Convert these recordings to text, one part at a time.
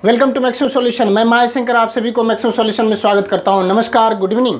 Welcome to maximum solution. मैं माया शंकर आप सभी को मैक्सिमम सॉल्यूशन में स्वागत करता हूं। नमस्कार, good evening.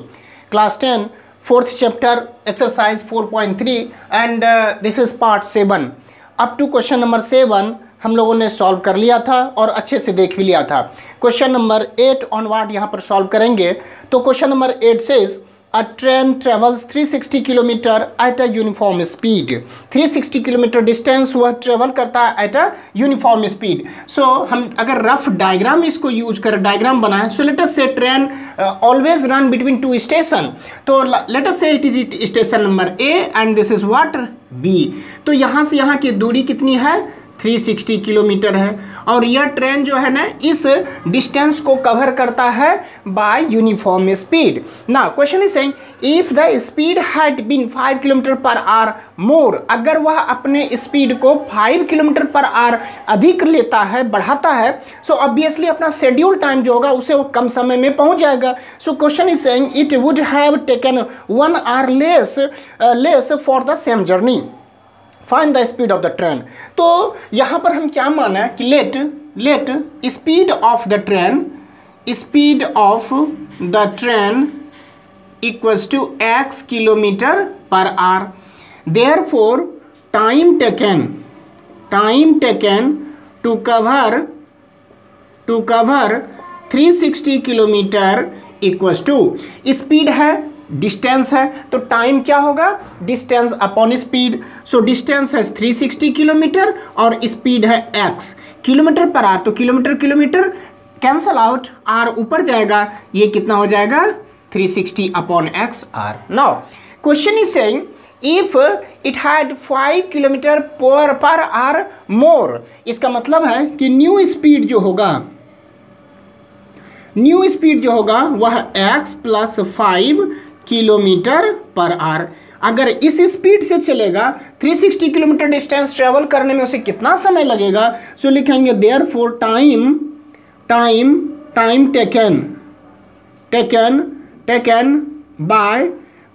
Class 10 fourth chapter exercise 4.3 and this is part 7। Up to question number 7 हम लोगों ने सॉल्व कर लिया था और अच्छे से देख भी लिया था। क्वेश्चन नंबर 8 ऑनवर्ड यहाँ पर सॉल्व करेंगे। तो question number 8 says A train travels 360 kilometre at a uniform speed। 360 kilometre distance वह ट्रेवल करता है at a uniform speed. So हम अगर रफ डायग्राम इसको यूज करें, डायग्राम बनाएं, so let us say train always run between two station. तो let us say it is station number A and this is what B. तो यहाँ से यहाँ की दूरी कितनी है? 360 किलोमीटर है और यह ट्रेन जो है ना इस डिस्टेंस को कवर करता है by uniform speed. Now question is saying if the speed had been 5 kilometre per hour more, अगर वह अपने स्पीड को 5 किलोमीटर पर आवर अधिक लेता है, बढ़ाता है, सो ऑब्वियसली अपना शेड्यूल टाइम जो होगा उसे वो कम समय में पहुंच जाएगा। So question is saying it would have taken 1 hour less for the same journey. Find the speed of the train. तो यहाँ पर हम क्या माना है कि let speed of the train equals to x kilometre per hour. Therefore time taken to cover 360 kilometre equals to, speed है, distance है, तो टाइम क्या होगा? Distance upon speed. So distance है 360 किलोमीटर और स्पीड है x किलोमीटर पर आवर। तो kilometre cancel out, r ऊपर जाएगा, ये कितना हो जाएगा? 360 upon x r। Now question is saying if it had 5 kilometre per hour more, इसका मतलब है कि न्यू स्पीड जो होगा वह x plus 5 kilometre per our. अगर इस स्पीड से चलेगा 360 किलोमीटर डिस्टेंस ट्रेवल करने में उसे कितना समय लगेगा? सो लिखेंगे therefore time taken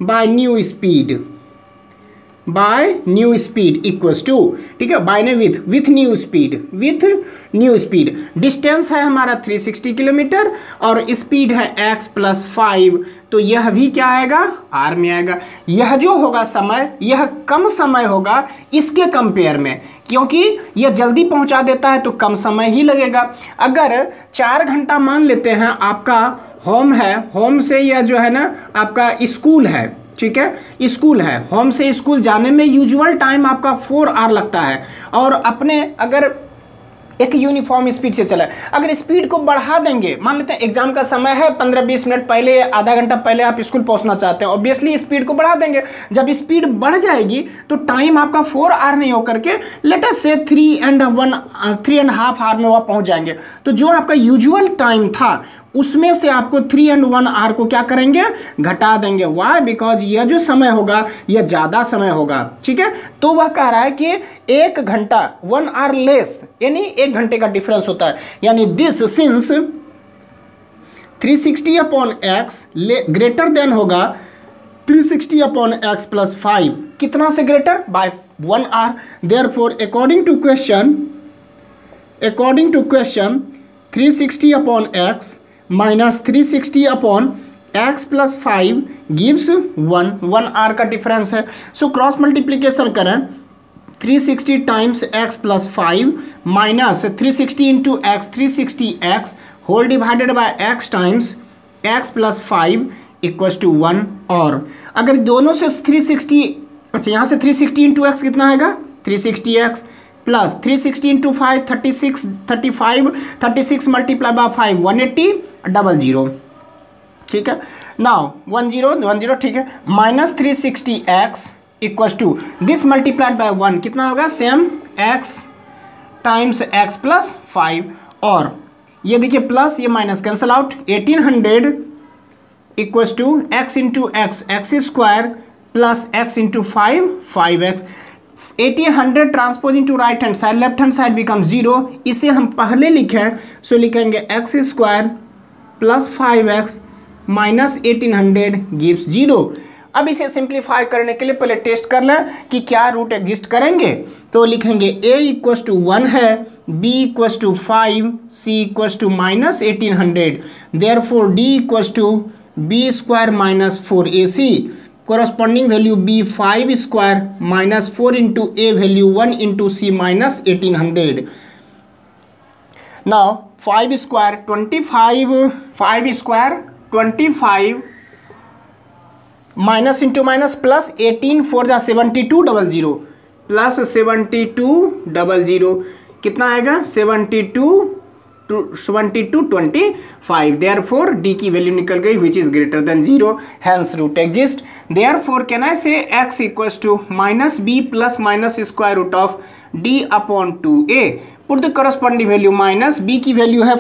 by new speed equals to, ठीक है, बाय ने विथ न्यू स्पीड। डिस्टेंस है हमारा 360 किलोमीटर और स्पीड है x प्लस 5, तो यह भी क्या आएगा? r में आएगा। यह जो होगा समय, यह कम समय होगा इसके कंपेयर में, क्योंकि यह जल्दी पहुंचा देता है तो कम समय ही लगेगा। अगर 4 घंटा मान लेते हैं आपका होम है, होम से यह जो है ना आपका स्कूल है, ठीक है, स्कूल है, होम से स्कूल जाने में यूजुअल टाइम आपका 4 आवर लगता है और अपने अगर एक यूनिफॉर्म स्पीड से चला, अगर स्पीड को बढ़ा देंगे, मान लेते हैं एग्जाम का समय है 15-20 मिनट पहले, आधा घंटा पहले आप स्कूल पहुंचना चाहते हैं, ऑब्वियसली स्पीड को बढ़ा देंगे। जब स्पीड बढ़ जाएगी तो टाइम आपका 4 आवर नहीं होकर के लेट अस से 3.5 आवर में वह पहुंच जाएंगे। तो जो आपका यूजुअल टाइम था उसमें से आपको 3.1 आवर को क्या करेंगे? घटा देंगे। वाई? बिकॉज यह जो समय होगा यह ज़्यादा समय होगा, ठीक है। तो वह कह रहा है कि 1 घंटा 1 आवर लेस, यानी 1 घंटे का डिफरेंस होता है, यानी this since 360 upon x greater than होगा 360 अपॉन एक्स प्लस 5, कितना से greater? By 1 hour. Therefore according to question 360 upon x minus 360 upon x plus 5 gives 1 hour का डिफरेंस है। सो क्रॉस मल्टीप्लीकेशन करें, 360 times x plus 5 minus 360 into x 360x whole divided by x times x plus 5 equals to 1। और अगर दोनों से 360, अच्छा यहाँ से 360 इंटू एक्स कितना आएगा? 360x plus 360 into 5 36 multiply by 5 180 00, ठीक है। नाउ 10, ठीक है, minus 360x equals to this multiplied by 1 कितना होगा? Same x times x plus 5, और ये देखिए प्लस ये minus cancel out, 1800 equals to x into x square plus x into 5x। 1800 transpose into right hand side, left hand side become 0, इसे हम पहले लिखें, सो लिखेंगे x square plus 5x minus 1800 gives 0। अब इसे सिंप्लीफाई करने के लिए पहले टेस्ट कर लें कि क्या रूट एग्जिस्ट करेंगे। तो लिखेंगे a इक्वस टू 1 है, b equals to 5, c equals to minus 1800, therefore d equals to b square minus 4ac, corresponding value b 5 square minus 4 into a value 1 into c minus 1800. Now 5 square 25, 5 square 25 minus into minus plus 18 4 जा 7200 plus 7200 कितना आएगा 7225, therefore d की value निकल गई which is greater than 0, hence root exist. Therefore can I say x equals to minus b plus minus square root of d upon 2a. Put the corresponding value minus b की value है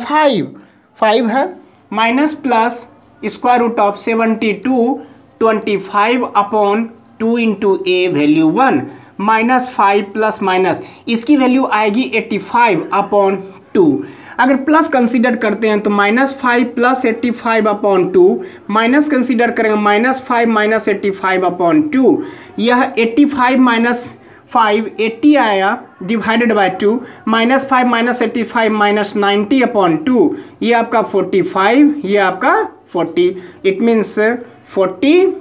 5 है, minus plus square root of 7225 upon 2 into a value 1 minus 5 plus minus इसकी value आएगी 85 upon 2। अगर plus consider करते हैं तो -5 plus 85 upon 2, minus consider करेंगे -5 माइनस 85 अपॉन 2, यह 85 माइनस 5 80 आया divided by 2, -5 minus 85 minus 90 upon 2, ये आपका 45, ये आपका 40, it means 40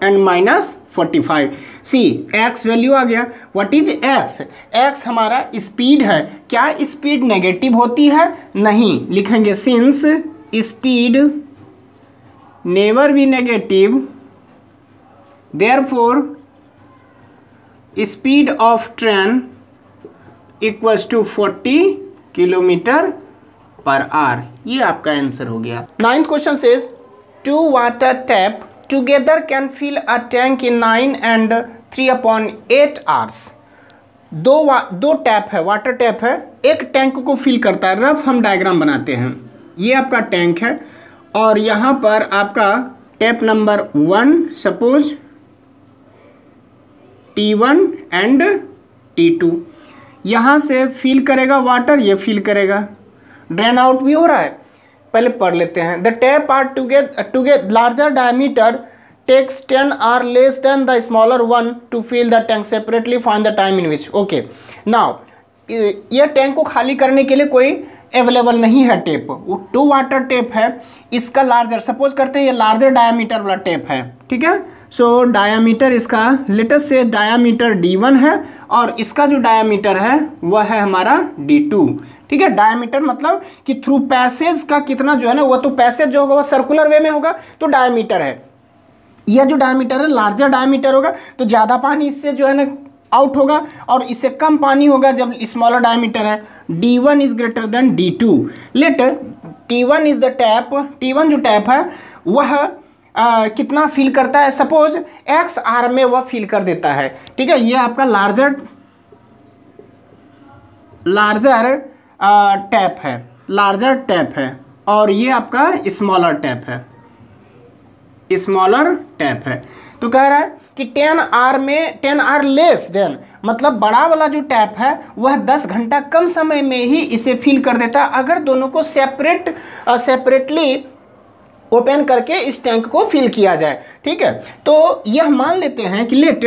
and minus 45। See X value आ गया। What is X? एक्स हमारा स्पीड है। क्या स्पीड नेगेटिव होती है? नहीं। लिखेंगे since speed never be negative therefore speed of train equals to 40 kilometre per hour. ये आपका आंसर हो गया। 9th question says 2 water tap together can fill a tank in 9 and 3/8 hours। दो टैप है, वाटर टैप है, एक tank को fill करता है। रफ हम डायग्राम बनाते हैं। ये आपका टैंक है और यहाँ पर आपका tap number 1 suppose T1 and T2 यहाँ से फिल करेगा वाटर, ये फिल करेगा। ड्रेन आउट भी हो रहा है। पहले पढ़ लेते हैं। The tap are together larger diameter takes 10 or less than the smaller one to fill the tank separately, find the time in which। okay now ये टैंक को खाली करने के लिए कोई अवेलेबल नहीं है टेप। वो 2 वाटर टेप है, इसका लार्जर सपोज करते हैं ये लार्जर डायामीटर वाला टेप है, ठीक है। सो डायामीटर इसका लेटेस्ट से डायामीटर D1 है और इसका जो डायामीटर है वह है हमारा D2, ठीक है। डायामीटर मतलब कि थ्रू पैसेज का कितना जो है ना, वह तो पैसेज जो होगा वह सर्कुलर वे में होगा तो डायामीटर है। यह जो डायमीटर है लार्जर डायमीटर होगा तो ज़्यादा पानी इससे जो है ना आउट होगा और इससे कम पानी होगा जब स्मॉलर डायमीटर है। D1 is greater than D2। Let T1 is the tap. T1 जो टैप है वह कितना फिल करता है, सपोज x आर में वह फिल कर देता है, ठीक है। ये आपका लार्जर टैप है और ये आपका स्मॉलर टैप है, स्मॉलर टैप है। तो कह रहा है कि 10 आर लेस देन, मतलब बड़ा वाला जो टैप है वह 10 घंटा कम समय में ही इसे फिल कर देता है अगर दोनों को सेपरेटली ओपन करके इस टैंक को फिल किया जाए, ठीक है। तो यह मान लेते हैं कि let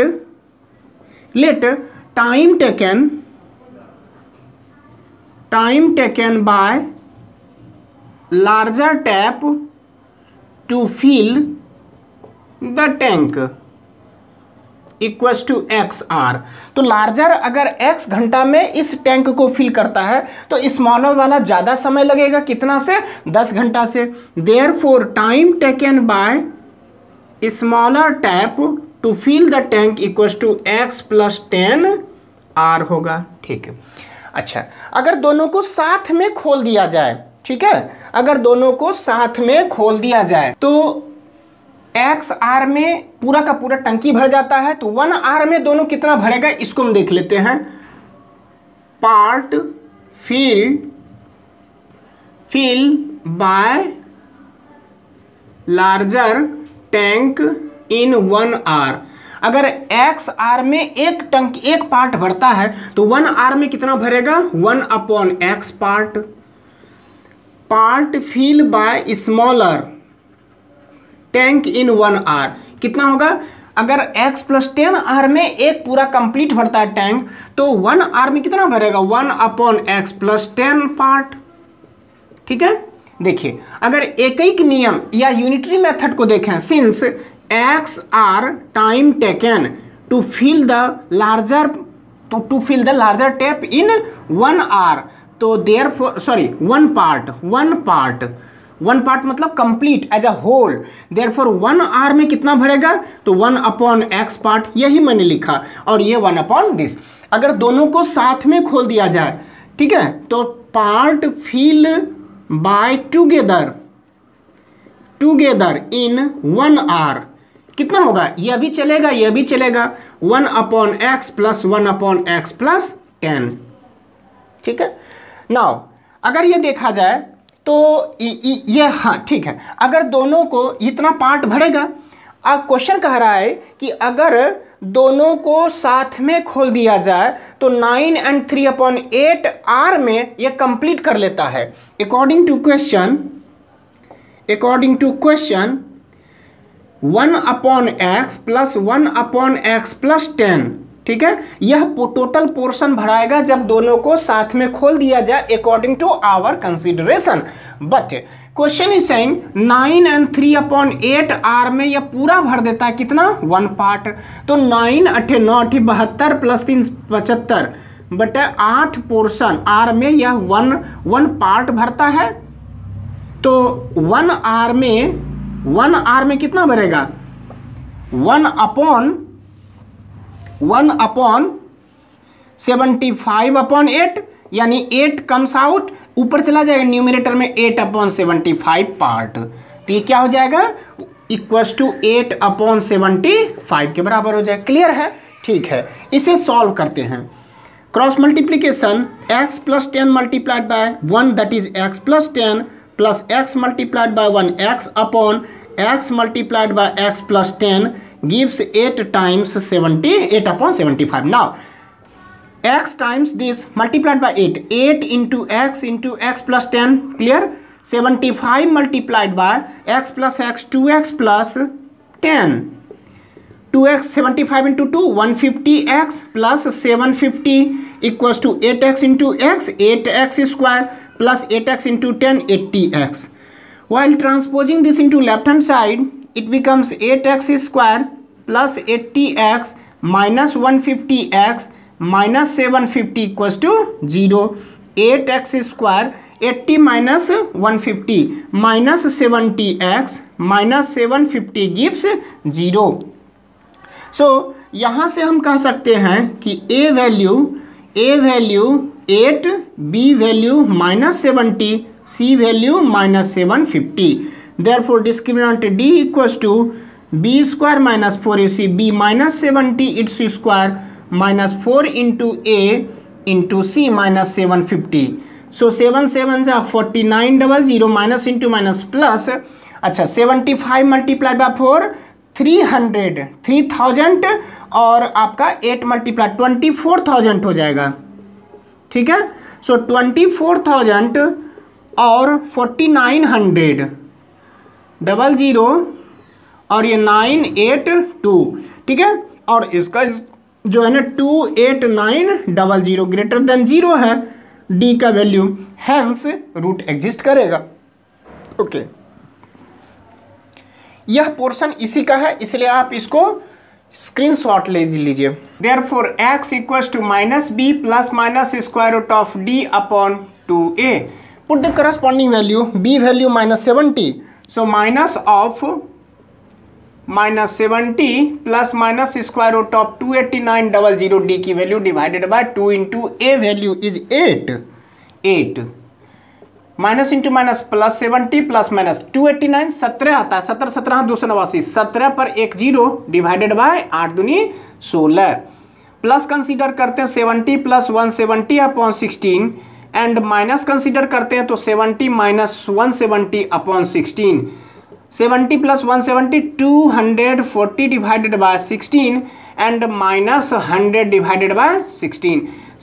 time taken by larger tap to fill the tank equals to x hour. तो लार्जर अगर x घंटा में इस टैंक को फिल करता है तो स्मॉलर वाला ज़्यादा समय लगेगा, कितना से 10 घंटा से। Therefore time taken by smaller tap to fill the tank equals to x plus 10 hour होगा, ठीक है। अच्छा, अगर दोनों को साथ में खोल दिया जाए, ठीक है, अगर दोनों को साथ में खोल दिया जाए तो एक्स आर में पूरा का पूरा टंकी भर जाता है तो 1 आर में दोनों कितना भरेगा इसको हम देख लेते हैं। Part fill by larger tank in 1 hour. अगर एक्स आर में एक पार्ट भरता है तो 1 आर में कितना भरेगा 1/x part fill by smaller tank in 1 hour कितना होगा? अगर x + 10 आवर में एक पूरा कंप्लीट भरता है टैंक, तो 1 आवर में कितना भरेगा? 1/x + 10 part. ठीक है, देखिए अगर एक नियम या यूनिटरी मेथड को देखें, since x hour time taken to fill the larger tap in 1 hour, तो देयरफॉर सॉरी 1 पार्ट मतलब complete as a whole, therefore 1 hour में कितना भरेगा? तो 1/x पार्ट, यही मैंने लिखा, और ये 1/this। अगर दोनों को साथ में खोल दिया जाए, ठीक है, तो part fill by together in 1 hour कितना होगा? यह भी चलेगा, यह भी चलेगा, 1/x + 1/x + 10। ठीक है, नाउ अगर ये देखा जाए तो ये हाँ ठीक है, अगर दोनों को इतना पार्ट भरेगा। अब क्वेश्चन कह रहा है कि अगर दोनों को साथ में खोल दिया जाए तो 9 और 3/8 आर में ये कंप्लीट कर लेता है। According to question 1/x + 1/x + 10, ठीक है, यह टोटल पोर्शन भराएगा जब दोनों को साथ में खोल दिया जाए according to our consideration. But question is saying 9 और 3/8 आर में यह पूरा भर देता है कितना? 1 पार्ट। तो 9 × 9 = 72 + 3 = 75 बटे 8 पोर्शन आर में यह 1 पार्ट भरता है। तो 1 आर में कितना भरेगा? 1/75/8, यानी 8 कम्स आउट, ऊपर चला जाएगा न्यूमरेटर में 8/75 पार्ट। तो ये क्या हो जाएगा? इक्वल्स टू 8/75 के बराबर हो जाएगा। क्लियर है? ठीक है, इसे सॉल्व करते हैं। Cross multiplication x + 10 × 1 that is x + 10 + x × 1 x/x × x + 10 gives 8 times 8/75. Now x times this multiplied by 8 × x × x + 10, clear? 75 multiplied by x + x 2x + 10, 2x 75 × 2 150x + 750 equals to 8x × x 8x square plus 8x × 10 80x. While transposing this into left hand side, it becomes 8x square plus 80x minus 150x minus 750 equals to 0. 8x square 80 minus 150 minus 70x minus 750 gives 0. So यहाँ से हम कह सकते हैं कि a value 8, b value -70, c value -750. Therefore discriminant d equals to b square minus 4ac, b -70 its square minus 4 into a into c minus 750. So 7 7 जा 4900 minus into minus plus. अच्छा 75 multiplied by 4 3000 और आपका 8 multiplied 24,000 हो जाएगा। ठीक है, सो 24,000 और 4900 00 और ये 982, ठीक है, और इसका जो है ना 28900 ग्रेटर देन 0 है डी का वैल्यू, हैंस रूट एग्जिस्ट करेगा। ओके, यह पोर्शन इसी का है, इसलिए आप इसको स्क्रीनशॉट ले लीजिए। Therefore x equals to -b plus minus square root of d upon 2a। Put the corresponding value, b value -70, so minus of -70 plus minus square root of 28900 d की value divided by 2 into a value is 8 minus into minus plus 70 plus minus 289 17 आता है, 17 17 289, 17 पर 1 0 divided by 8 दूनी 16, plus consider करते हैं 70 plus 170 upon 16 and minus consider करते हैं तो 70 minus 170 upon 16, 70 plus 170 240 divided by 16 and minus 100 divided by 16,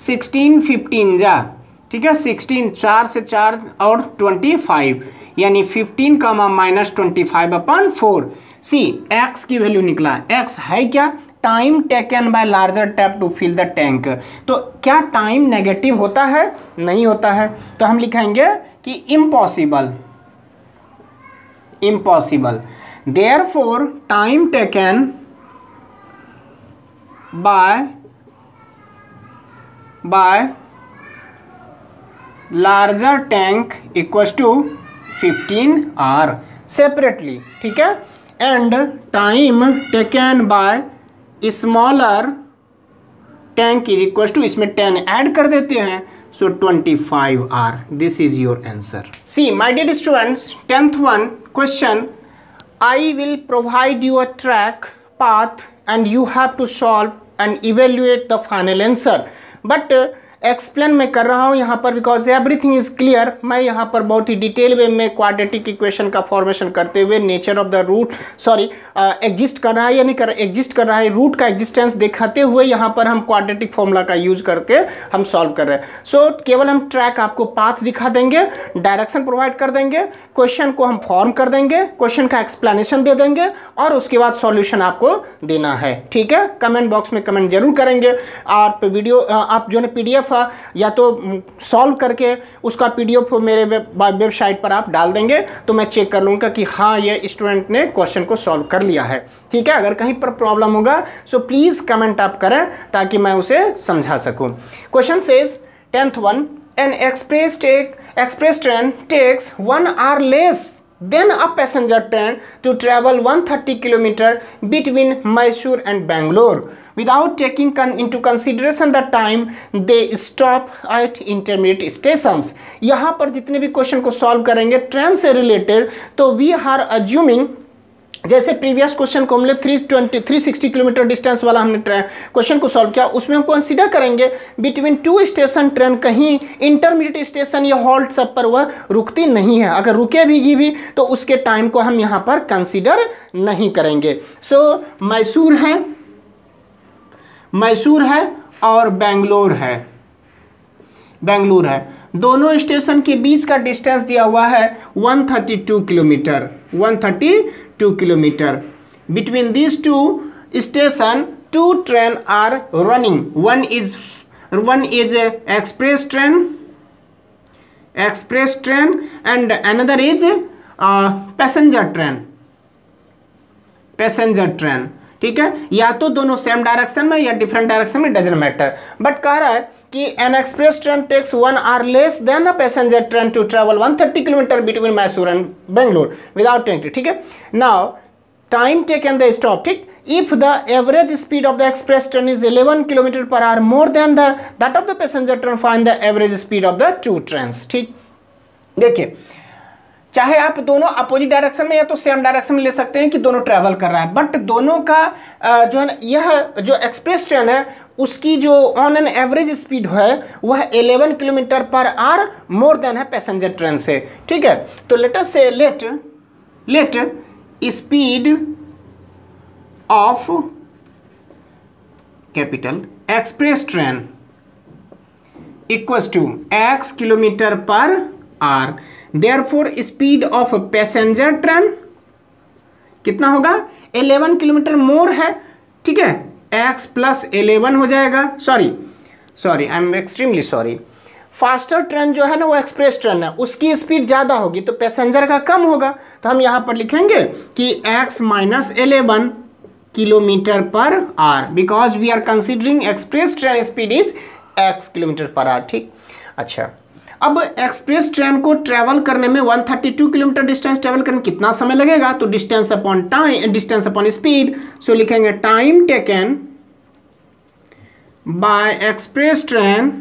16 15 जा, ठीक है, 16 4 से 4 और 25, यानी 15 कामा माइनस 25/4। सी एक्स की वैल्यू निकला, एक्स है क्या, time taken by larger tap to fill the tank. तो क्या टाइम नेगेटिव होता है, नहीं होता है, तो हम लिखेंगे कि impossible, impossible. Therefore time taken by larger tank equals to 15 hour separately, ठीक है। And time taken by smaller tank is equals to, इसमें 10 ऐड कर देते हैं, so 25 hour. This is your answer. See my dear students, 10th one question, I will provide you a track path and you have to solve and evaluate the final answer, but explain मैं कर रहा हूँ यहाँ पर because everything is clear. मैं यहाँ पर बहुत ही डिटेल वे में क्वाड्रेटिक इक्वेशन का फॉर्मेशन करते हुए nature of the root exist कर रहा है या नहीं कर एग्जिस्ट कर रहा है, रूट का एग्जिस्टेंस दिखाते हुए यहाँ पर हम क्वाड्रेटिक फॉर्मूला का यूज करके हम सॉल्व कर रहे हैं। सो केवल हम ट्रैक आपको पाथ दिखा देंगे, डायरेक्शन प्रोवाइड कर देंगे, क्वेश्चन को हम फॉर्म कर देंगे, क्वेश्चन का एक्सप्लेनेशन दे देंगे और उसके बाद सॉल्यूशन आपको देना है, ठीक है। कमेंट बॉक्स में कमेंट जरूर करेंगे। आप वीडियो आप जो है PDF या तो सॉल्व करके उसका PDF मेरे वेबसाइट पर आप डाल देंगे तो मैं चेक कर लूँगा कि हाँ ये स्टूडेंट ने क्वेश्चन को सॉल्व कर लिया है, ठीक है। अगर कहीं पर प्रॉब्लम होगा सो प्लीज़ कमेंट आप करें ताकि मैं उसे समझा सकूँ। Question says 10th one, an express train takes 1 hour less than a passenger train to travel 130 km between Mysore and Bangalore without taking into consideration the time they stop at intermediate stations। यहाँ पर जितने भी question को solve करेंगे train से related, तो we are assuming जैसे previous question को हमने 360 किलोमीटर डिस्टेंस वाला हमने क्वेश्चन को सॉल्व किया, उसमें हम कंसीडर करेंगे बिटवीन 2 स्टेशन ट्रेन कहीं इंटरमीडिएट स्टेशन या हॉल्ट सब पर वह रुकती नहीं है। अगर रुके भी तो उसके टाइम को हम यहाँ पर कंसीडर नहीं करेंगे। सो मैसूर है और बेंगलोर है, दोनों स्टेशन के बीच का डिस्टेंस दिया हुआ है 132 kilometre. Between these two station 2 train are running, one is express train and another is passenger train, ठीक है। या तो दोनों सेम डायरेक्शन में या डिफरेंट डायरेक्शन में, डजंट मैटर। बट कह रहा है कि an express train takes 1 hour less than a passenger train to travel 130 kilometre between Mysore and Bangalore without tank, ठीक है। Now time taken the stop, ठीक, if the average speed of the express train is 11 km per hour more than that of the passenger train, find the average speed of the two trains। ठीक, देखिए चाहे आप दोनों opposite direction में या तो same direction में ले सकते हैं कि दोनों ट्रैवल कर रहा है, बट दोनों का जो है ना, यह जो एक्सप्रेस ट्रेन है उसकी जो ऑन एन एवरेज स्पीड है वह 11 kilometre per hour more than है पैसेंजर ट्रेन से, ठीक है। तो let us say let speed of capital express train equals to x kilometre per hour, therefore speed of passenger train कितना होगा, 11 kilometre मोर है, ठीक है, x प्लस 11 हो जाएगा। Sorry I am extremely sorry. Faster train जो है ना वो एक्सप्रेस ट्रेन है, उसकी स्पीड ज़्यादा होगी तो पैसेंजर का कम होगा, तो हम यहाँ पर लिखेंगे कि x minus 11 kilometre per hour, because we are considering express train speed is x kilometre per hour, ठीक। अच्छा, अब एक्सप्रेस ट्रेन को ट्रैवल करने में 132 किलोमीटर डिस्टेंस ट्रैवल करने में कितना समय लगेगा, तो डिस्टेंस अपॉन स्पीड, सो लिखेंगे time taken by express train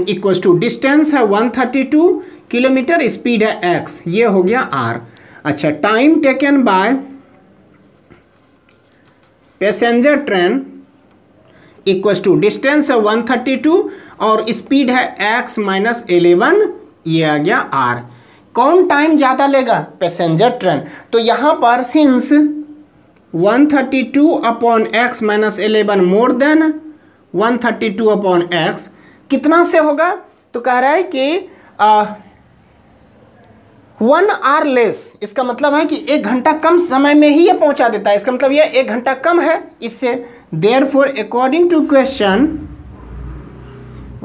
equals to distance है 132 किलोमीटर, स्पीड है x, ये हो गया r। अच्छा, time taken by passenger train equals to distance है 132 और स्पीड है x माइनस 11, ये आ गया r। कौन टाइम ज़्यादा लेगा, पैसेंजर ट्रेन। तो यहाँ पर since 132 upon x minus 11 more than 132 upon x कितना से होगा, तो कह रहा है कि 1 hour लेस, इसका मतलब है कि 1 घंटा कम समय में ही ये पहुंचा देता है, इसका मतलब ये 1 घंटा कम है इससे। Therefore according to question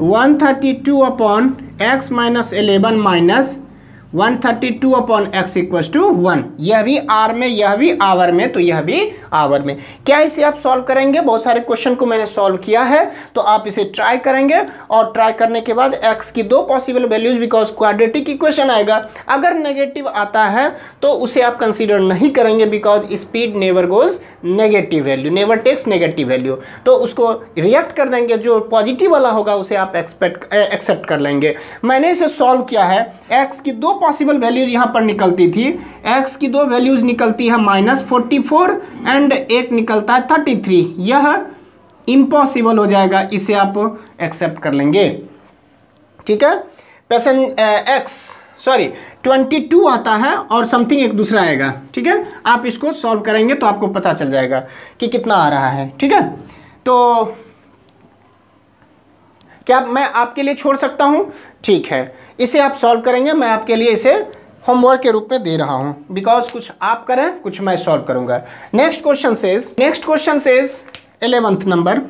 132 upon x minus 11 minus 132 upon x equal to 1, यह भी आर में, यह भी आवर में, तो यह भी आवर में। क्या इसे आप सॉल्व करेंगे? बहुत सारे क्वेश्चन को मैंने सॉल्व किया है, तो आप इसे ट्राई करेंगे और ट्राई करने के बाद x की 2 possible values, because quadratic equation आएगा, अगर नेगेटिव आता है तो उसे आप कंसीडर नहीं करेंगे, because speed never goes negative value, never takes negative value, तो उसको रिएक्ट कर देंगे, जो पॉजिटिव वाला होगा उसे आप एक्सेप्ट कर लेंगे। मैंने इसे सॉल्व किया है, x की 2 पॉसिबल वैल्यूज यहाँ पर निकलती थी, x की 2 वैल्यूज निकलती है -44 एंड एक निकलता है 33, यह इम्पॉसिबल हो जाएगा, इसे आप एक्सेप्ट कर लेंगे। ठीक है, पैसन x 22 आता है और समथिंग एक दूसरा आएगा। ठीक है, आप इसको सॉल्व करेंगे तो आपको पता चल जाएगा कि कितना आ रहा है। ठीक है, तो क्या मैं आपके लिए छोड़ सकता हूँ? ठीक है, इसे आप सॉल्व करेंगे, मैं आपके लिए इसे होमवर्क के रूप में दे रहा हूँ, बिकॉज कुछ आप करें कुछ मैं सॉल्व करूँगा। Next question says 11th number,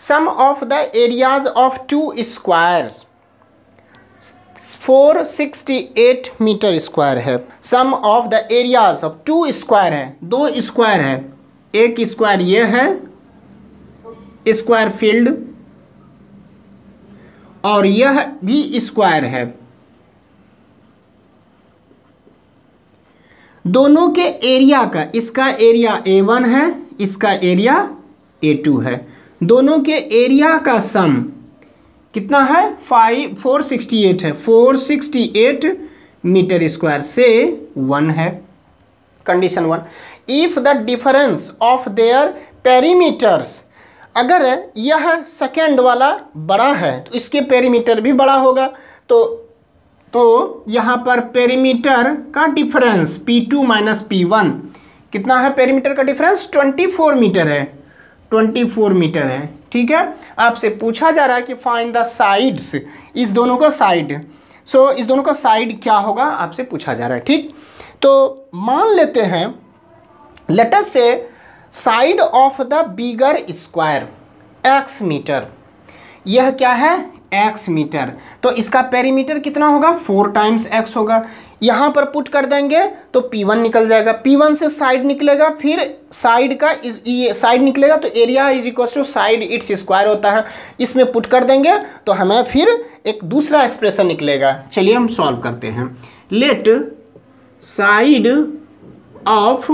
sum of the areas of 2 squares 468 metre square है। Sum of the areas of 2 square है, 2 स्क्वायर है, एक स्क्वायर ये है स्क्वायर फील्ड और यह भी स्क्वायर है, दोनों के एरिया का, इसका एरिया A1 है, इसका एरिया A2 है, दोनों के एरिया का सम कितना है? 468 है, 468 मीटर स्क्वायर से 1 है। Condition 1, if the difference of their perimeters, अगर यह सेकेंड वाला बड़ा है तो इसके पेरीमीटर भी बड़ा होगा, तो यहाँ पर पेरीमीटर का डिफरेंस P2 माइनस P1 कितना है? पेरीमीटर का डिफरेंस 24 मीटर है, 24 मीटर है। ठीक है, आपसे पूछा जा रहा है कि फाइंड द साइड्स, इस दोनों का साइड, सो इस दोनों का साइड क्या होगा आपसे पूछा जा रहा है। ठीक, तो मान लेते हैं, let us say side of the bigger square x metre, यह क्या है? x मीटर, तो इसका पेरीमीटर कितना होगा? 4 टाइम्स x होगा। यहाँ पर पुट कर देंगे तो P1 निकल जाएगा, P1 से साइड निकलेगा, फिर साइड का ये साइड निकलेगा तो area is equal to side its square होता है, इसमें पुट कर देंगे तो हमें फिर एक दूसरा एक्सप्रेशन निकलेगा। चलिए हम सॉल्व करते हैं। Let side of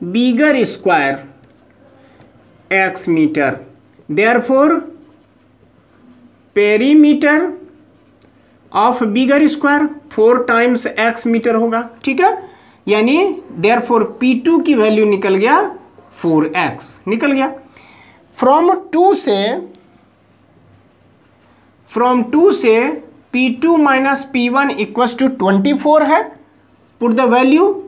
bigger square x metre, therefore perimeter of bigger square 4 times x metre होगा। ठीक है, यानी देयरफॉर P2 की वैल्यू निकल गया 4x निकल गया। फ्रॉम 2 से P2 minus P1 equals to 24 है। पुट द वैल्यू,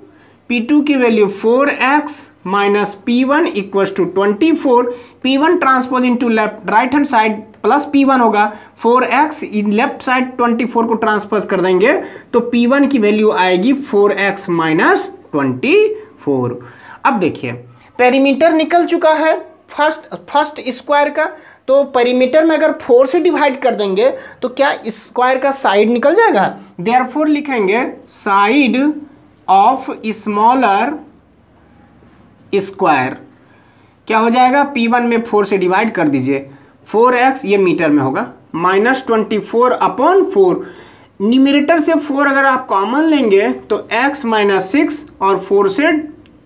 P2 की value 4x minus P1 equals to 24, P1 transpose into left right hand side plus P1 होगा, 4x इन लेफ्ट साइड 24 को transpose कर देंगे तो P1 की value आएगी 4x minus 24। अब देखिए पेरीमीटर निकल चुका है फर्स्ट स्क्वायर का, तो पेरीमीटर में अगर 4 से डिवाइड कर देंगे तो क्या स्क्वायर का साइड निकल जाएगा? देयरफॉर लिखेंगे साइड ऑफ स्मॉलर स्क्वायर, क्या हो जाएगा? P1 में 4 से डिवाइड कर दीजिए, 4x ये मीटर में होगा माइनस 24 अपॉन 4, न्यूमरेटर से 4 अगर आप कॉमन लेंगे तो x माइनस 6 और 4 से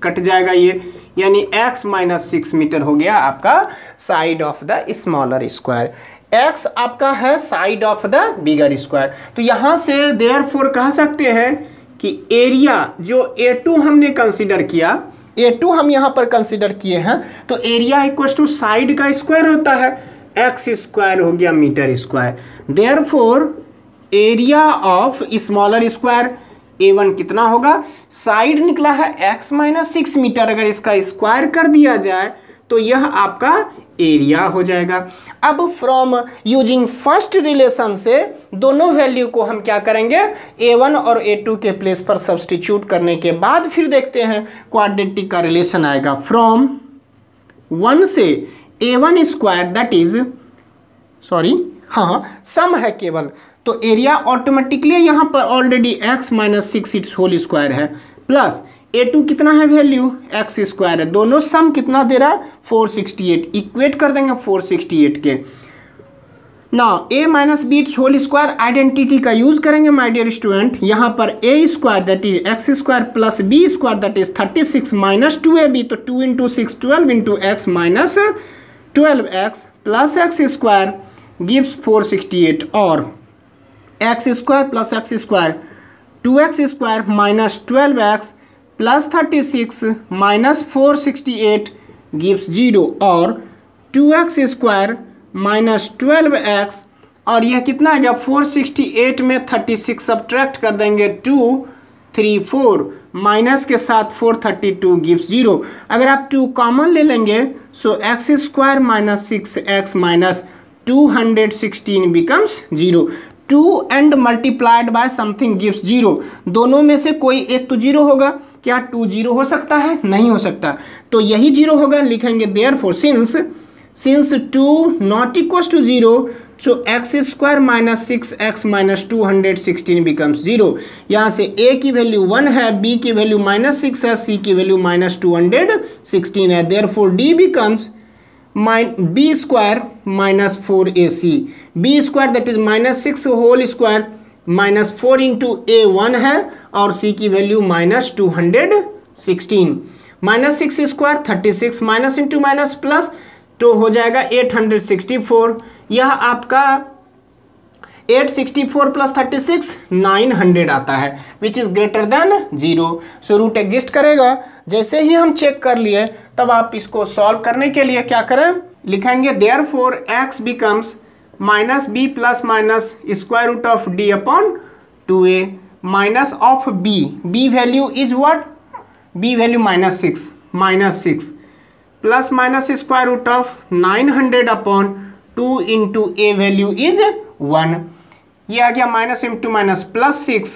कट जाएगा ये, यानी x माइनस 6 मीटर हो गया आपका side of the smaller square. x आपका है side of the bigger square, तो यहाँ से देयरफॉर कह सकते हैं कि एरिया जो A2 हमने कंसीडर किया, A2 हम यहाँ पर कंसीडर किए हैं, तो एरिया इक्वल टू साइड का स्क्वायर होता है, x स्क्वायर हो गया metre square. Therefore area of smaller square A1 कितना होगा? साइड निकला है x माइनस 6 मीटर, अगर इसका स्क्वायर कर दिया जाए तो यह आपका एरिया हो जाएगा। अब फ्रॉम यूजिंग फर्स्ट रिलेशन से दोनों वैल्यू को हम क्या करेंगे, a1 और a2 के प्लेस पर सब्सटीट्यूट करने के बाद फिर देखते हैं क्वाड्रेटिक का रिलेशन आएगा। फ्रॉम 1 से a1 square that is some है केवल, तो एरिया ऑटोमेटिकली यहाँ पर already x minus 6 its whole square है, प्लस a2 कितना है वैल्यू x स्क्वायर है, दोनों सम कितना दे रहा है 468, इक्वेट कर देंगे 468 के। Now a minus b its whole square identity का यूज करेंगे माय डियर स्टूडेंट। यहाँ पर a square that is x square plus b square that is 36 minus 2ab, तो 2 into 6 12 into x minus 12x plus x square gives 468, और x square plus x square 2x square minus 12x plus 36 minus 468 gives 0, और 2x square minus 12x, और यह कितना आ गया 468 में 36 subtract कर देंगे 234 माइनस के साथ 432 गिव्स 0। अगर आप 2 कॉमन ले लेंगे सो x square minus 6x minus 216 becomes 0। 2 and multiplied by something gives 0, दोनों में से कोई एक तो 0 होगा। क्या 2 0 हो सकता है? नहीं हो सकता, तो यही 0 होगा। लिखेंगे therefore since 2 not equal to 0 so x square minus 6x minus 216 becomes 0। यहाँ से a की वैल्यू 1 है, b की वैल्यू माइनस 6 है, c की वैल्यू माइनस 216 है। Therefore d becomes b square minus 4ac, b square that is minus 6 whole square minus 4 into a1 है, और c की value minus 216, minus 6 square 36 minus into minus plus, तो हो जाएगा 864। यह आपका 864 प्लस 36 900 आता है which is greater than 0। So root exist करेगा। जैसे ही हम चेक कर लिए तब आप इसको सॉल्व करने के लिए क्या करें, लिखेंगे therefore x becomes minus B plus minus square root of d upon 2a minus of b value is what, b value minus 6 plus minus square root of 900 upon 2 into a value is 1। ये आ गया minus into minus plus 6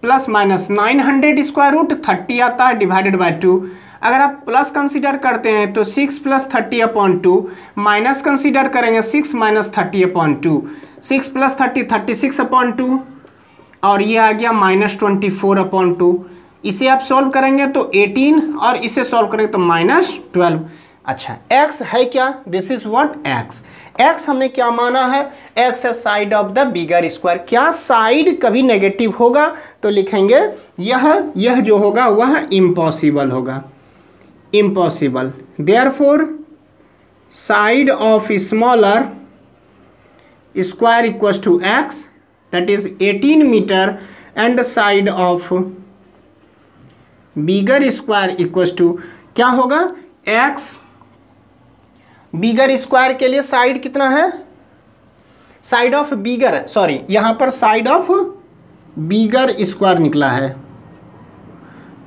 plus minus 900 square root 30 आता है divided by 2। अगर आप plus consider करते हैं तो 6 प्लस 30 अपॉन 2, माइनस कंसीडर करेंगे 6 माइनस 30 अपॉन 2, 6 प्लस 30 36 अपॉन 2, और ये आ गया माइनस 24 अपॉन 2। इसे आप सॉल्व करेंगे तो 18, और इसे सॉल्व करेंगे तो माइनस 12। अच्छा x है क्या, दिस इज व्हाट x हमने क्या माना है, x है side of the bigger square. क्या साइड कभी नेगेटिव होगा, तो लिखेंगे यह जो होगा वह इम्पॉसिबल होगा, impossible. Therefore side of smaller square equals to x that is 18 metre, and side of bigger square equals to क्या होगा, x बिगर स्क्वायर के लिए साइड कितना है, साइड ऑफ बिगर, सॉरी यहाँ पर साइड ऑफ बिगर स्क्वायर निकला है,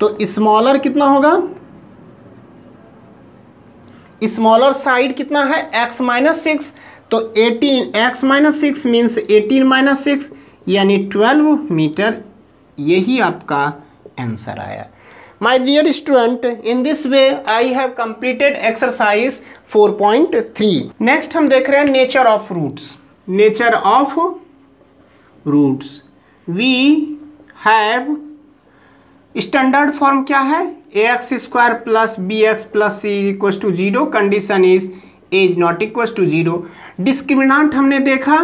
तो स्मॉलर कितना होगा, स्मॉलर साइड कितना है x माइनस 6, तो 18 x माइनस 6 मीन्स 18 माइनस 6 यानी 12 मीटर। यही आपका आंसर आया। My dear student, in this way I have completed exercise 4.3. Next हम देख रहे हैं nature of roots. Nature of roots. We have standard form क्या है, ax square plus bx plus c equals to 0. Condition is a is not equals to 0. Discriminant हमने देखा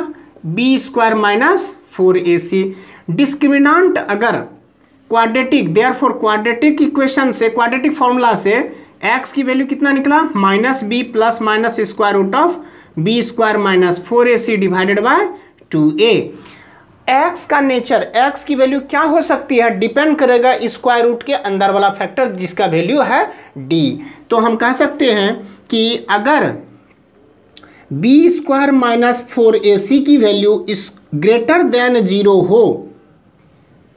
b square minus 4ac. Discriminant अगर quadratic, therefore quadratic equation से, quadratic formula से x की value कितना निकला, minus B plus minus square root of B square minus 4ac divided by 2a। x का nature, x की वैल्यू क्या हो सकती है, डिपेंड करेगा स्क्वायर रूट के अंदर वाला फैक्टर जिसका वैल्यू है d। तो हम कह सकते हैं कि अगर बी स्क्वायर माइनस 4ac की वैल्यू इस ग्रेटर देन 0 हो,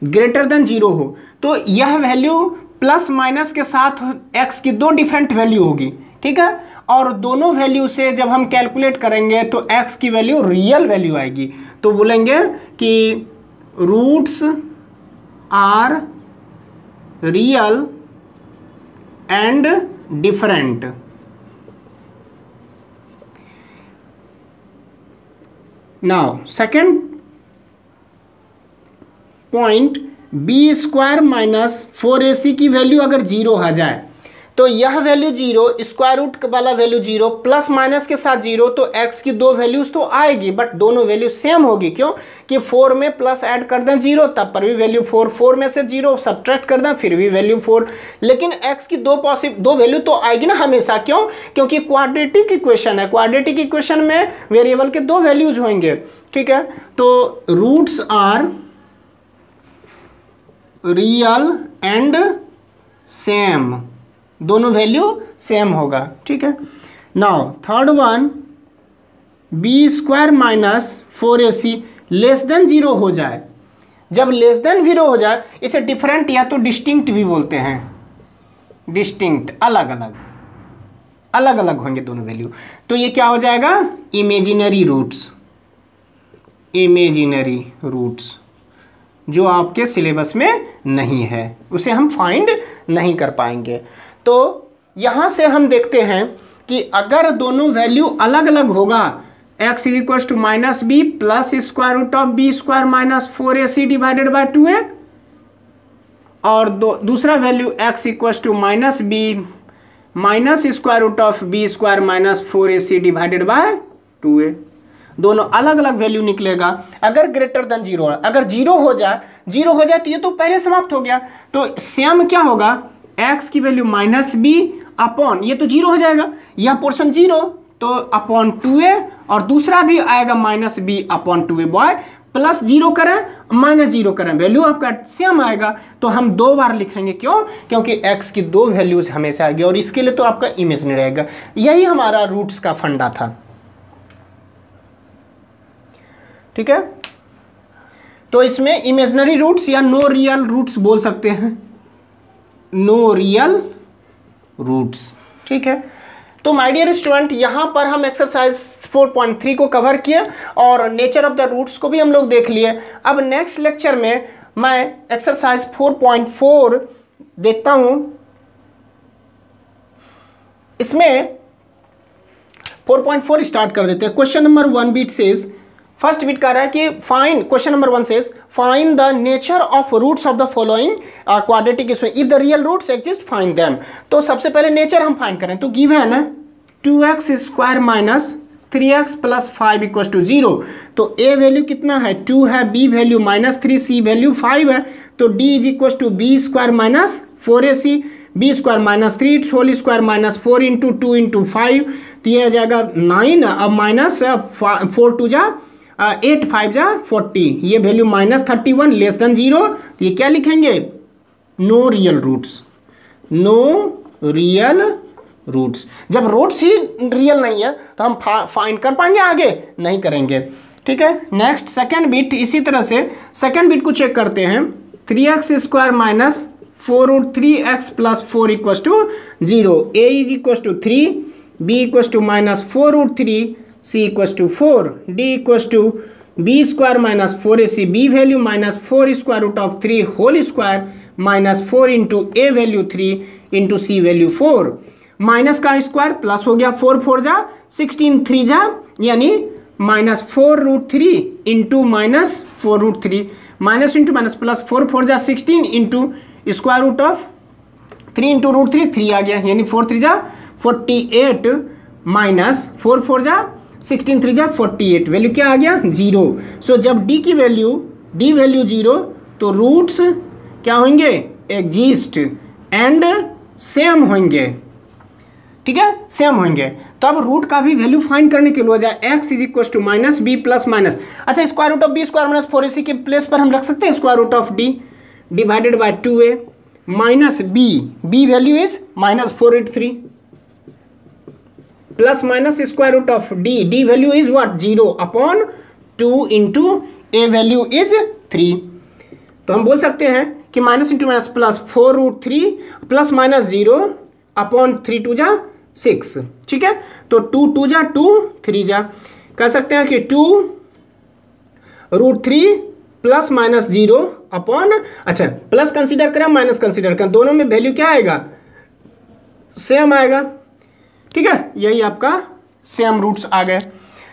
ग्रेटर देन 0 हो, तो यह वैल्यू प्लस माइनस के साथ x की दो डिफरेंट वैल्यू होगी। ठीक है। और दोनों वैल्यू से जब हम कैलकुलेट करेंगे तो x की वैल्यू रियल वैल्यू आएगी, तो बोलेंगे कि roots are real and different. Now second point, b square minus 4ac की वैल्यू अगर जीरो आ जाए तो यह वैल्यू जीरो, स्क्वायर रूट वाला वैल्यू जीरो, प्लस माइनस के साथ जीरो, तो x की दो वैल्यूज तो आएगी बट दोनों वैल्यू सेम होगी। क्यों कि 4 में प्लस ऐड कर दें जीरो तब पर भी वैल्यू 4, 4 में से जीरो सब्ट्रैक्ट कर दें फिर भी वैल्यू 4, लेकिन x की दो वैल्यू तो आएगी ना हमेशा। क्यों? क्योंकि क्वाड्रेटिक इक्वेशन है, क्वाड्रेटिक इक्वेशन में वेरिएबल के दो वैल्यूज होंगे, ठीक है। तो roots are real and same, दोनों वैल्यू सेम होगा, ठीक है। Now third one, b square minus 4ac less than zero हो जाए। जब लेस देन जीरो हो जाए इसे डिफरेंट या तो डिस्टिंक्ट भी बोलते हैं, डिस्टिंक्ट, अलग अलग, अलग अलग होंगे दोनों वैल्यू, तो ये क्या हो जाएगा? इमेजिनरी रूट्स, इमेजिनरी रूट्स जो आपके सिलेबस में नहीं है उसे हम फाइंड नहीं कर पाएंगे। तो यहाँ से हम देखते हैं कि अगर दोनों वैल्यू अलग अलग होगा, x is equal to minus B plus square root of B square minus 4ac divided by 2a, और दूसरा value x equal to minus b minus square root of B square minus 4ac divided by 2a, दोनों अलग अलग value निकलेगा। अगर greater than zero, अगर zero हो जाए तो ये तो पहले समाप्त हो गया, तो सेम क्या होगा? x की वैल्यू माइनस बी अपॉन, ये तो जीरो हो जाएगा, यह पोर्शन जीरो तो अपॉन 2a, और दूसरा भी आएगा माइनस बी अपॉन 2a बॉय, प्लस जीरो करें माइनस जीरो करें वैल्यू आपका सेम आएगा। तो हम दो बार लिखेंगे, क्यों? क्योंकि x की दो वैल्यूज हमेशा आएगी और इसके लिए तो आपका इमेजिनरी रहेगा। यही हमारा रूट्स का फंडा था, ठीक है। तो इसमें इमेजिनरी रूट्स या नो रियल रूट्स बोल सकते हैं, नो रियल रूट्स, ठीक है। तो माय डियर स्टूडेंट, यहाँ पर हम एक्सरसाइज 4.3 को कवर किए और नेचर ऑफ द रूट्स को भी हम लोग देख लिए। अब नेक्स्ट लेक्चर में मैं एक्सरसाइज 4.4 देखता हूँ। इसमें 4.4 स्टार्ट कर देते हैं। Question number 1 bit says, first bit कह रहा है कि find, question number 1 says find the nature of roots of the following quadratic equation, if the real roots exist find them. तो सबसे पहले नेचर हम फाइंड करें, तो गिवन है 2x square minus 3x plus 5 equal to 0। तो a value कितना है? 2 है, b value minus 3, c value 5 है, तो d is equal to b square minus 4ac, b square minus 3 whole square minus 4 into 2 into 5, तो ये आ जाएगा 9, अब माइनस 4 टू जा 8, 5 जा 40, ये वैल्यू माइनस 31 लेस देन 0, तो ये क्या लिखेंगे? No real roots, no real roots. जब रूट्स ही रियल नहीं है तो हम फाइंड कर पाएंगे? आगे नहीं करेंगे, ठीक है। नेक्स्ट सेकेंड बिट, इसी तरह से सेकेंड बिट को चेक करते हैं। 3x square minus 4 root 3x plus 4 equal to 0, a is equal to 3, b equal to minus 4 root 3, c equal to 4, d equal to b square minus 4ac, b value minus 4 square root of 3 whole square minus 4 into a value 3 into c value 4, minus का square plus हो गया, 4 4 जा 16, 3 जा यानी minus 4 root 3 into minus 4 root 3, minus into minus plus 4 4 जा 16 into square root of 3 into root 3, 3 आ गया यानी 4 3 जा 48 माइनस 4 4 जा 16, 3 जा 48, वैल्यू क्या आ गया? 0। सो जब d की वैल्यू, d वैल्यू 0 तो रूट्स क्या होंगे? एग्जिस्ट एंड सेम होंगे, ठीक है, सेम होंगे। तो अब रूट का भी वैल्यू फाइंड करने के लिए हो जाए x is equal to minus B plus minus, अच्छा square root of B square minus 4ac के प्लेस पर हम रख सकते हैं square root of d divided by 2a minus b, b value is minus 483 plus minus square root of d, d value is what? 0 upon 2 into a value is 3। तो हम बोल सकते हैं कि minus into minus plus 4 root 3 plus minus 0 upon 3 2 जा 6, ठीक है। तो 2 2 जा 2, 3 जा, कह सकते हैं कि 2√3 प्लस माइनस 0 अपॉन, अच्छा प्लस कंसीडर करें माइनस कंसीडर करें, दोनों में वैल्यू क्या आएगा, सेम आएगा, ठीक है। यही आपका सेम रूट्स आ गए।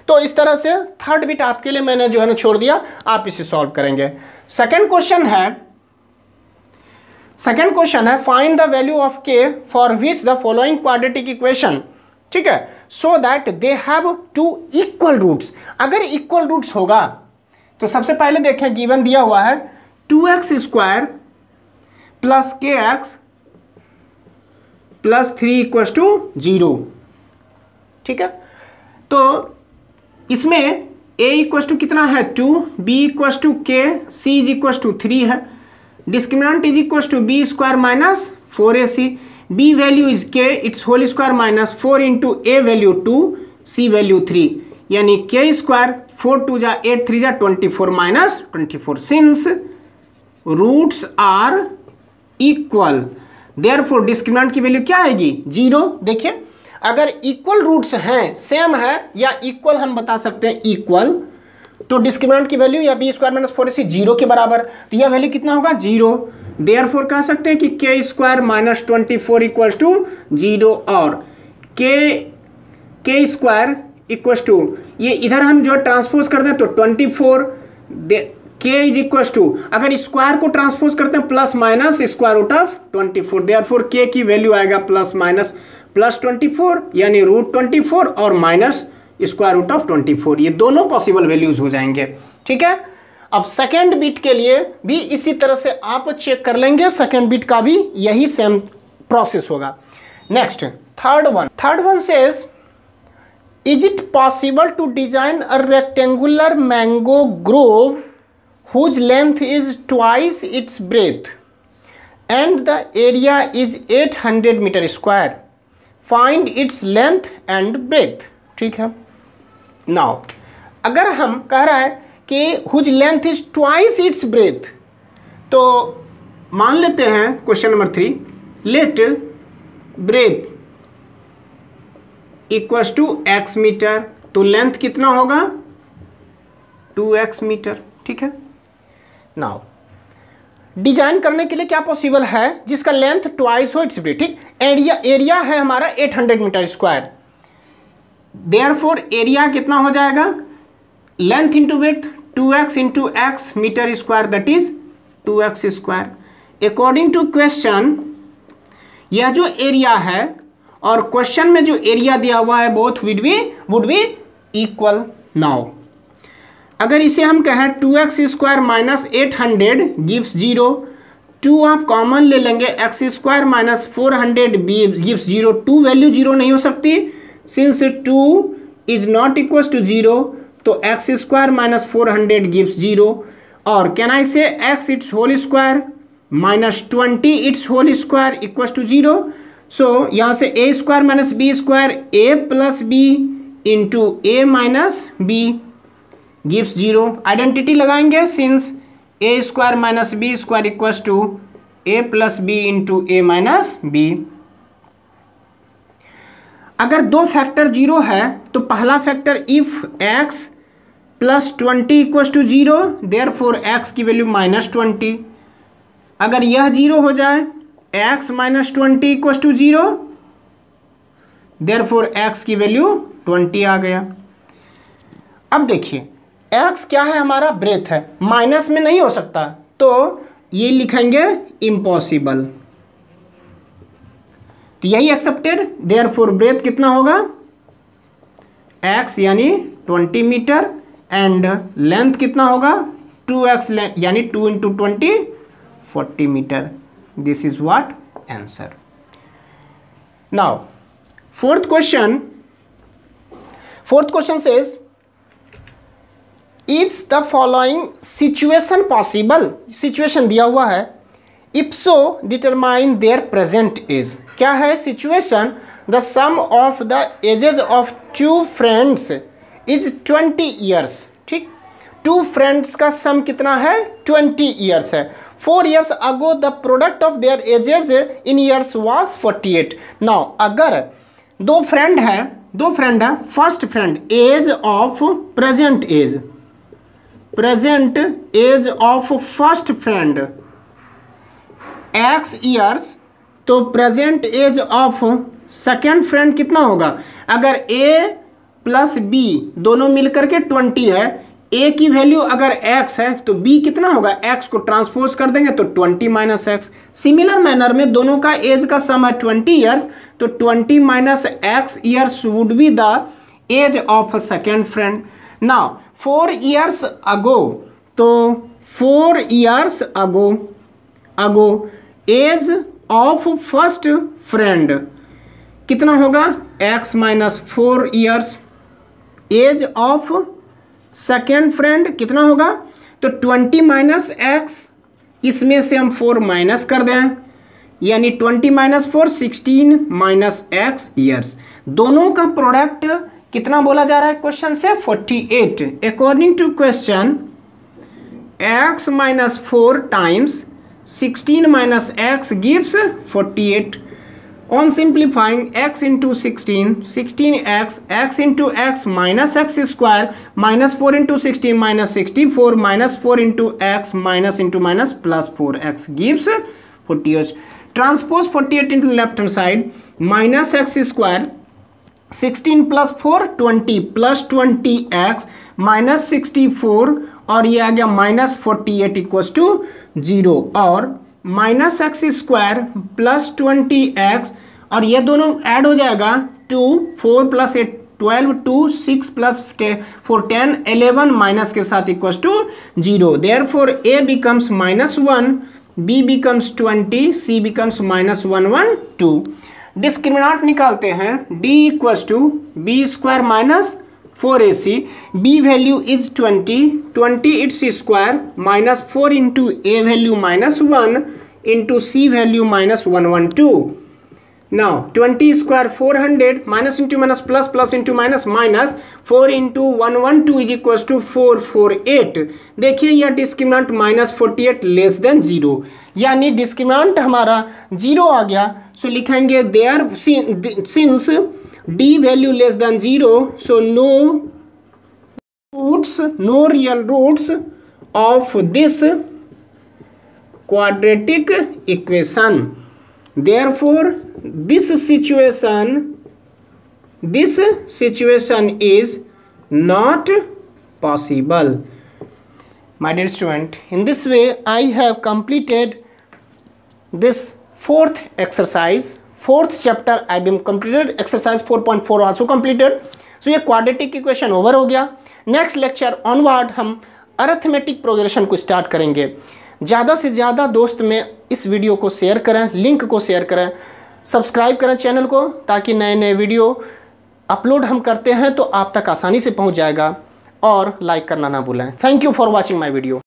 तो इस तरह से थर्ड बिट आपके लिए मैंने जो है ना छोड़ दिया, आप इसे सॉल्व करेंगे। सेकंड क्वेश्चन है find the value of k for which the following quadratic equation, ठीक है, so that they have 2 equal roots. अगर इक्वल रूट्स होगा तो सबसे पहले देखें, गिवन दिया हुआ है 2x² प्लस kx प्लस 3 = 0, ठीक है। तो इसमें a = कितना है 2, b = k, c = 3 है। Discriminant = b² minus 4ac, b value is k its whole square minus 4 into a value 2, c value 3, यानी k² 4 2 जा 8 3 जा 24 minus 24। Since roots are equal therefore discriminant की वैल्यू क्या आएगी 0। देखिए अगर इक्वल रूट्स हैं, सेम है या इक्वल, हम बता सकते हैं इक्वल, तो डिस्क्रिमिनेंट की वैल्यू या b² माइनस 4ac 0 के बराबर, तो यह वैल्यू कितना होगा 0। देयरफॉर कह सकते हैं कि k² माइनस 24 = 0 और k² इक्वल टू, ये इधर हम जो ट्रांसपोज करते हैं तो 24, k इज अगर स्क्वायर को ट्रांसपोज करते हैं plus minus square root of 24, therefore k की वैल्यू आएगा प्लस माइनस प्लस 24 यानी √24 और माइनस स्क्वायर रूट ऑफ 24, ये दोनों पॉसिबल वैल्यूज हो जाएंगे, ठीक है। अब सेकेंड बिट के लिए भी इसी तरह से आप चेक कर लेंगे, सेकेंड बिट का भी यही सेम प्रोसेस होगा। Next third one says is it possible to design a rectangular mango grove whose length is twice its breadth and the area is 800 metre square, find its length and breadth, ठीक है। Now अगर हम कह रहा है कि whose length is twice its breadth, तो मान लेते हैं question number 3, let breadth equals to x metre, तो लेंथ कितना होगा 2x मीटर, ठीक है। नाउ डिजाइन करने के लिए क्या पॉसिबल है जिसका लेंथ ट्वाइस हो इट्स ब्रेथ, ठीक। एरिया है हमारा 800 मीटर स्क्वायर, देयरफॉर एरिया कितना हो जाएगा, length into breadth 2x into x metre square, that is 2x²। According to question यह जो एरिया है और क्वेश्चन में जो एरिया दिया हुआ है both would be equal. Now अगर इसे हम कहें 2x² माइनस 800 गिव्स 0, 2 आप कॉमन ले लेंगे, x² माइनस 400 गिव्स 0, 2 वैल्यू 0 नहीं हो सकती, since 2 is not equal to 0, तो x² माइनस 400 गिव्स 0, और can I say x it's whole square minus 20 it's whole square equal to 0। So यहाँ से a² minus b² a plus b into a minus b gives 0। Identity लगाएंगे, since a² minus b² equal to a plus b into a minus b। अगर दो factor 0 है तो पहला factor if x plus 20 equal to 0, therefore x की value minus 20। अगर यह 0 हो जाए x minus 20 equal to 0, therefore x की वैल्यू 20 आ गया। अब देखिए x क्या है हमारा ब्रेथ है, माइनस में नहीं हो सकता, तो ये लिखेंगे इम्पॉसिबल, तो यही एक्सेप्टेड, देयरफॉर ब्रेथ कितना होगा x यानी 20 मीटर एंड लेंथ कितना होगा 2x यानी 2 into 20 40 metre. This is what answer. Now fourth question says is the following situation possible, situation दिया हुआ है, if so determine their present age. क्या है situation, the sum of the ages of 2 friends is 20 years, ठीक। 2 friends का सम कितना है 20 years है। 4 years ago the product of their ages in years was 48। Now अगर दो फ्रेंड है first friend age of present age of first friend x years, तो present age of second friend कितना होगा? अगर a प्लस b दोनों मिलकर के 20 है, a की वैल्यू अगर x है तो b कितना होगा? x को ट्रांसपोज कर देंगे तो 20 माइनस एक्स। सिमिलर मैनर में दोनों का एज का सम है 20 ईयर्स, तो 20 minus x years would be the age of second friend. Now 4 years ago, तो 4 years ago age of first friend कितना होगा? x minus 4 years. Age of second friend कितना होगा? तो 20 माइनस एक्स, इसमें से हम 4 माइनस कर दें, यानी 20 माइनस 4 16 माइनस एक्स ईयर्स। दोनों का प्रोडक्ट कितना बोला जा रहा है क्वेश्चन से? 48। According to question x minus 4 times 16 minus x gives 48। On simplifying x into 16, 16x, x into x minus x square minus 4 into 16 minus 64 minus 4 into x minus into minus plus 4x gives 48. Transpose 48 into left hand side, minus x square 16 plus 4 20 plus 20x minus 64 और ये आ गया minus 48 equals to 0 और minus x square plus 20x और ये दोनों add हो जाएगा 2 4 प्लस 8 12 2 6 प्लस 4 10 11 माइनस के साथ equals to 0। Therefore a becomes minus 1, b becomes 20, c becomes minus 1 1 2। Discriminant निकालते हैं, d equals to b square minus 4ac, b value is 20 its square minus 4 into a value minus 1 into c value minus 112। Now 20 square 400 minus into minus plus plus into minus minus 4 into 112 is equals to 448। देखिए यह discriminant minus 48 less than 0, यानी discriminant हमारा 0 आ गया। So लिखेंगे there since d value less than 0, so no real roots of this quadratic equation. Therefore this situation is not possible. My dear student, in this way I have completed this fourth exercise. Fourth chapter I be completed, exercise 4.4 also completed. So ये quadratic equation over हो गया। Next lecture onward हम arithmetic progression को start करेंगे। ज़्यादा से ज़्यादा दोस्त में इस वीडियो को शेयर करें, लिंक को शेयर करें, सब्सक्राइब करें चैनल को, ताकि नए नए वीडियो अपलोड हम करते हैं तो आप तक आसानी से पहुंच जाएगा, और लाइक करना ना भूलें। Thank you for watching my video.